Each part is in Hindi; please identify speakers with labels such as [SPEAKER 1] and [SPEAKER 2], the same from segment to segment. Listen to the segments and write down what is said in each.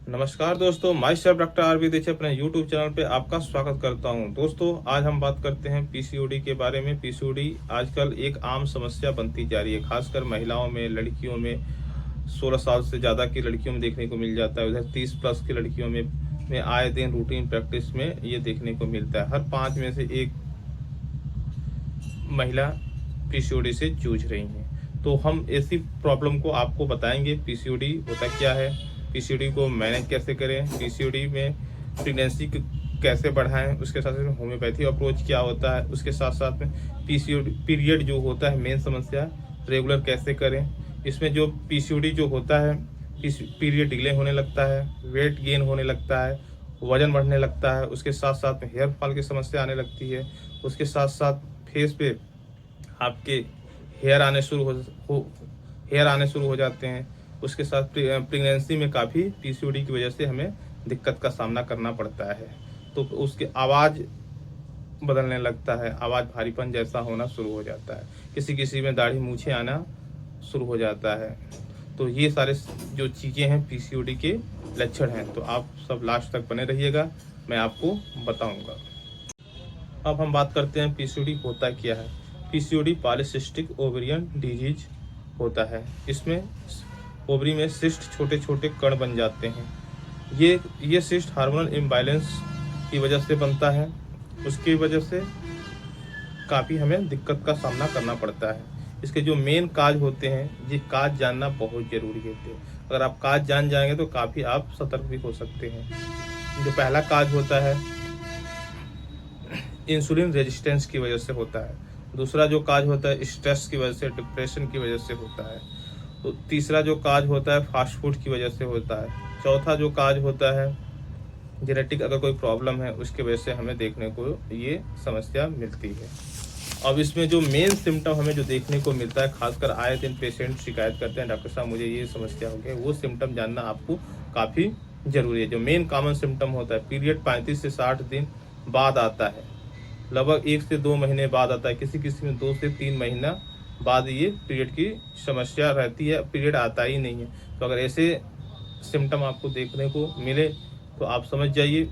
[SPEAKER 1] नमस्कार दोस्तों, माई सेल्फ डॉक्टर आरबी देचे अपने यूट्यूब चैनल पे आपका स्वागत करता हूं। दोस्तों, आज हम बात करते हैं पीसीओडी के बारे में। पीसीओडी आजकल एक आम समस्या बनती जा रही है, खासकर महिलाओं में, लड़कियों में। 16 साल से ज़्यादा की लड़कियों में देखने को मिल जाता है। उधर 30 प्लस की लड़कियों में आए दिन रूटीन प्रैक्टिस में ये देखने को मिलता है। हर 5 में से एक महिला पीसीओडी से जूझ रही हैं। तो हम ऐसी प्रॉब्लम को आपको बताएंगे, पीसीओडी होता क्या है, पीसीओडी को मैनेज कैसे करें, पीसीओडी में प्रेगनेंसी कैसे बढ़ाएं, उसके साथ साथ होम्योपैथी अप्रोच क्या होता है, उसके साथ साथ में पीसीओडी पीरियड जो होता है मेन समस्या रेगुलर कैसे करें। इसमें जो पीसीओडी जो होता है, पीरियड डिले होने लगता है, वेट गेन होने लगता है, वजन बढ़ने लगता है, उसके साथ साथ में हेयर फॉल की समस्या आने लगती है, उसके साथ साथ फेस पे आपके हेयर आने शुरू हो जाते हैं। उसके साथ प्रेगनेंसी में काफ़ी पीसीओडी की वजह से हमें दिक्कत का सामना करना पड़ता है। तो उसके आवाज़ बदलने लगता है, आवाज़ भारीपन जैसा होना शुरू हो जाता है, किसी किसी में दाढ़ी मूछें आना शुरू हो जाता है। तो ये सारे जो चीज़ें हैं पीसीओडी के लक्षण हैं। तो आप सब लास्ट तक बने रहिएगा, मैं आपको बताऊंगा। अब हम बात करते हैं पीसीओडी होता क्या है। पीसीओडी पॉलीसिस्टिक ओवेरियन डिजीज होता है। इसमें ओवरी में सिस्ट छोटे छोटे कण बन जाते हैं। ये सिस्ट हार्मोनल इम्बैलेंस की वजह से बनता है। उसकी वजह से काफ़ी हमें दिक्कत का सामना करना पड़ता है। इसके जो मेन काज होते हैं, ये काज जानना बहुत ज़रूरी होते हैं। अगर आप काज जान जाएंगे तो काफ़ी आप सतर्क भी हो सकते हैं। जो पहला काज होता है, इंसुलिन रेजिस्टेंस की वजह से होता है। दूसरा जो काज होता है, स्ट्रेस की वजह से, डिप्रेशन की वजह से होता है। तो तीसरा जो काज होता है, फास्ट फूड की वजह से होता है। चौथा जो काज होता है, जेनेटिक अगर कोई प्रॉब्लम है उसकी वजह से हमें देखने को ये समस्या मिलती है। अब इसमें जो मेन सिम्टम हमें जो देखने को मिलता है, खासकर आए दिन पेशेंट शिकायत करते हैं, डॉक्टर साहब मुझे ये समस्या हो गई, वो सिम्टम जानना आपको काफ़ी ज़रूरी है। जो मेन कॉमन सिम्टम होता है, पीरियड 35 से 60 दिन बाद आता है, लगभग 1 से 2 महीने बाद आता है, किसी किसी में 2 से 3 महीना बाद ये पीरियड की समस्या रहती है, पीरियड आता ही नहीं है। तो अगर ऐसे सिम्टम आपको देखने को मिले तो आप समझ जाइए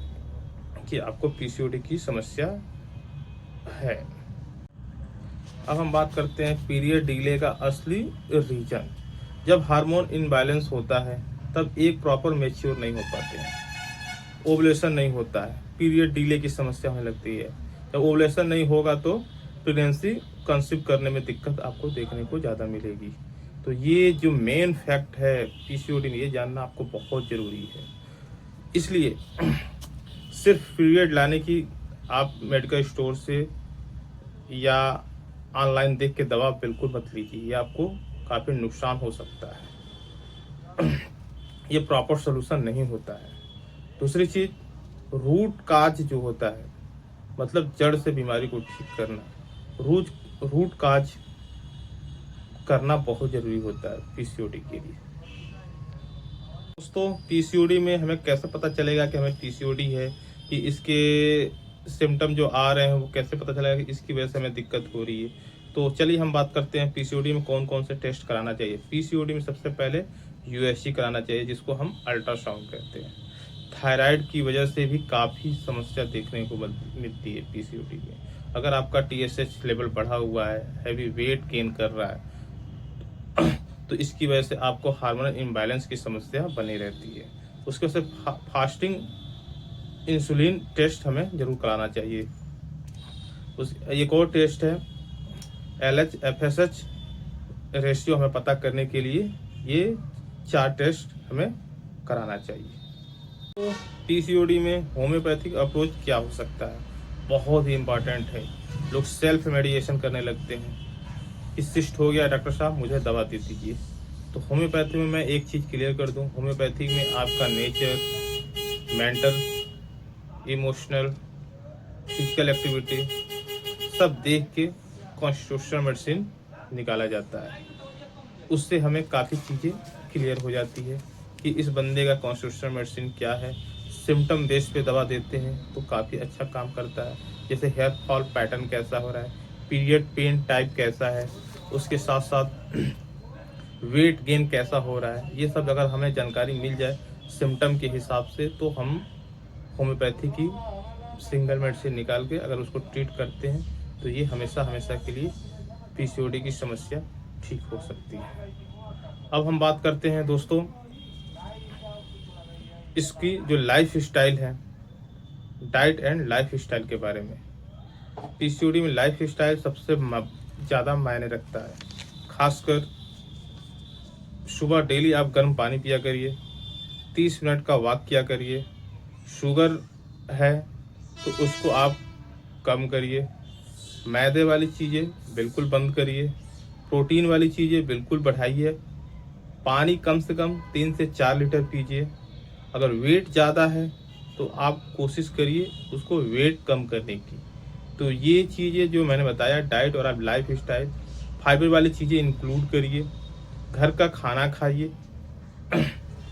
[SPEAKER 1] कि आपको पीसीओडी की समस्या है। अब हम बात करते हैं पीरियड डिले का असली रीजन। जब हार्मोन इनबैलेंस होता है तब एक प्रॉपर मैच्योर नहीं हो पाते हैं, ओवुलेशन नहीं होता है, पीरियड डिले की समस्या होने लगती है। जब ओवुलेशन नहीं होगा तो प्रेगनेंसी कंसीव करने में दिक्कत आपको देखने को ज़्यादा मिलेगी। तो ये जो मेन फैक्ट है पीसीओडी में, ये जानना आपको बहुत ज़रूरी है। इसलिए सिर्फ पीरियड लाने की आप मेडिकल स्टोर से या ऑनलाइन देख के दवा बिल्कुल मत लीजिए, ये आपको काफ़ी नुकसान हो सकता है। ये प्रॉपर सोल्यूशन नहीं होता है। दूसरी चीज़, रूट काज जो होता है, मतलब जड़ से बीमारी को ठीक करना, रूट काज करना बहुत ज़रूरी होता है पीसीओडी के लिए। दोस्तों, पीसीओडी में हमें कैसे पता चलेगा कि हमें पीसीओडी है, कि इसके सिम्टम जो आ रहे हैं वो कैसे पता चलेगा कि इसकी वजह से हमें दिक्कत हो रही है। तो चलिए हम बात करते हैं पीसीओडी में कौन कौन से टेस्ट कराना चाहिए। पीसीओडी में सबसे पहले यूएसजी कराना चाहिए, जिसको हम अल्ट्रासाउंड कहते हैं। थायराइड की वजह से भी काफ़ी समस्या देखने को मिलती है पीसीओडी में। अगर आपका टीएसएच लेवल बढ़ा हुआ है, हैवी वेट गेन कर रहा है, तो इसकी वजह से आपको हार्मोनल इम्बैलेंस की समस्या बनी रहती है। उसके से फास्टिंग इंसुलिन टेस्ट हमें जरूर कराना चाहिए। एक और टेस्ट है LH FSH रेशियो, हमें पता करने के लिए ये 4 टेस्ट हमें कराना चाहिए। तो पीसीओडी में होम्योपैथिक अप्रोच क्या हो सकता है, बहुत ही इम्पॉर्टेंट है। लोग सेल्फ मेडिकेशन करने लगते हैं, कि सिस्ट हो गया डॉक्टर साहब मुझे दवा दे दीजिए। तो होम्योपैथी में मैं एक चीज़ क्लियर कर दूं, होम्योपैथी में आपका nature, mental, emotional, physical activity सब देख के कॉन्स्टिट्यूशनल मेडिसिन निकाला जाता है। उससे हमें काफ़ी चीज़ें क्लियर हो जाती है कि इस बंदे का कॉन्स्टिट्यूशनल मेडिसिन क्या है। सिम्टम बेस पे दवा देते हैं तो काफ़ी अच्छा काम करता है। जैसे हेयर फॉल पैटर्न कैसा हो रहा है, पीरियड पेन टाइप कैसा है, उसके साथ साथ वेट गेन कैसा हो रहा है, ये सब अगर हमें जानकारी मिल जाए, सिम्टम के हिसाब से, तो हम होम्योपैथी की सिंगल मेडिसिन निकाल के अगर उसको ट्रीट करते हैं तो ये हमेशा हमेशा के लिए पीसीओडी की समस्या ठीक हो सकती है। अब हम बात करते हैं दोस्तों इसकी जो लाइफ स्टाइल है, डाइट एंड लाइफ स्टाइल के बारे में। पीसीओडी में लाइफ स्टाइल सबसे ज़्यादा मायने रखता है। खासकर सुबह डेली आप गर्म पानी पिया करिए, 30 मिनट का वॉक किया करिए। शुगर है तो उसको आप कम करिए। मैदे वाली चीज़ें बिल्कुल बंद करिए। प्रोटीन वाली चीज़ें बिल्कुल बढ़ाइए। पानी कम से कम 3 से 4 लीटर पीजिए। अगर वेट ज़्यादा है तो आप कोशिश करिए उसको वेट कम करने की। तो ये चीज़ें जो मैंने बताया, डाइट और आप लाइफ स्टाइल, फाइबर वाली चीज़ें इंक्लूड करिए, घर का खाना खाइए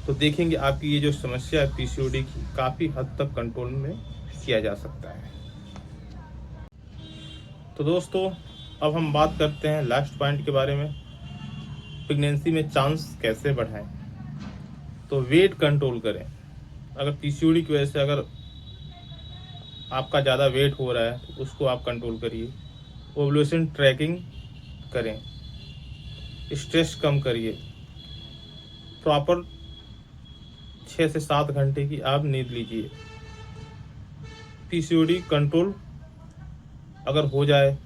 [SPEAKER 1] तो देखेंगे आपकी ये जो समस्या है पीसीओडी की काफ़ी हद तक कंट्रोल में किया जा सकता है। तो दोस्तों अब हम बात करते हैं लास्ट पॉइंट के बारे में, प्रेगनेंसी में चांस कैसे बढ़ाएं। तो वेट कंट्रोल करें। अगर पीसीओडी की वजह से अगर आपका ज़्यादा वेट हो रहा है तो उसको आप कंट्रोल करिए। ओवुलेशन ट्रैकिंग करें। स्ट्रेस कम करिए। प्रॉपर 6 से 7 घंटे की आप नींद लीजिए। पीसीओडी कंट्रोल अगर हो जाए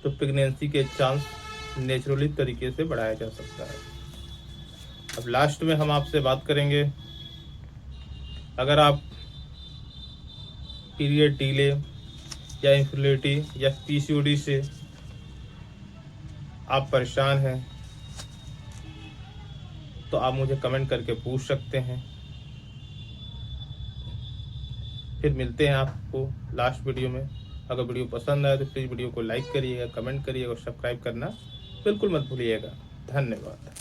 [SPEAKER 1] तो प्रेगनेंसी के चांस नेचुरली तरीके से बढ़ाया जा सकता है। अब लास्ट में हम आपसे बात करेंगे, अगर आप पीरियड डिले या इनफर्टिलिटी या पीसीओडी से आप परेशान हैं तो आप मुझे कमेंट करके पूछ सकते हैं। फिर मिलते हैं आपको लास्ट वीडियो में। अगर वीडियो पसंद आए तो प्लीज़ वीडियो को लाइक करिएगा, कमेंट करिएगा और सब्सक्राइब करना बिल्कुल मत भूलिएगा। धन्यवाद।